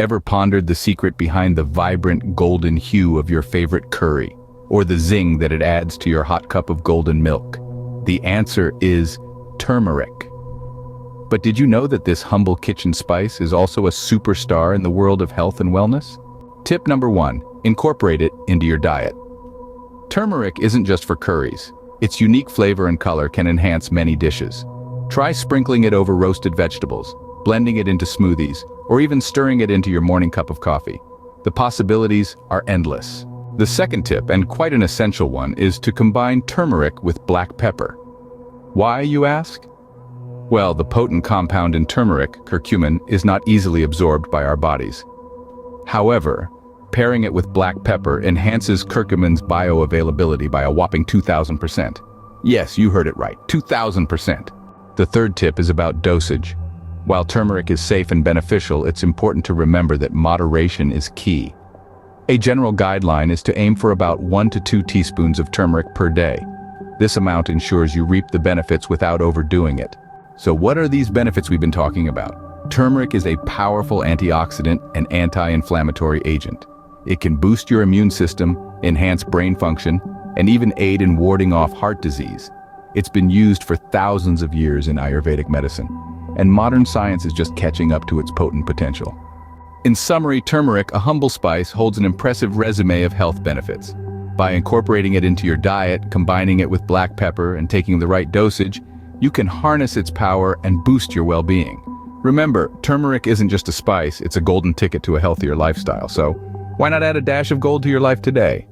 Ever pondered the secret behind the vibrant golden hue of your favorite curry, or the zing that it adds to your hot cup of golden milk? The answer is turmeric. But did you know that this humble kitchen spice is also a superstar in the world of health and wellness? Tip number 1, incorporate it into your diet. Turmeric isn't just for curries. Its unique flavor and color can enhance many dishes. Try sprinkling it over roasted vegetables, blending it into smoothies, or even stirring it into your morning cup of coffee. The possibilities are endless. The second tip, and quite an essential one, is to combine turmeric with black pepper. Why, you ask? Well, the potent compound in turmeric, curcumin, is not easily absorbed by our bodies. However, pairing it with black pepper enhances curcumin's bioavailability by a whopping 2,000%. Yes, you heard it right, 2,000%. The third tip is about dosage. While turmeric is safe and beneficial, it's important to remember that moderation is key. A general guideline is to aim for about 1 to 2 teaspoons of turmeric per day. This amount ensures you reap the benefits without overdoing it. So what are these benefits we've been talking about? Turmeric is a powerful antioxidant and anti-inflammatory agent. It can boost your immune system, enhance brain function, and even aid in warding off heart disease. It's been used for thousands of years in Ayurvedic medicine, and modern science is just catching up to its potent potential. In summary, turmeric, a humble spice, holds an impressive resume of health benefits. By incorporating it into your diet, combining it with black pepper, and taking the right dosage, you can harness its power and boost your well-being. Remember, turmeric isn't just a spice, it's a golden ticket to a healthier lifestyle, so why not add a dash of gold to your life today?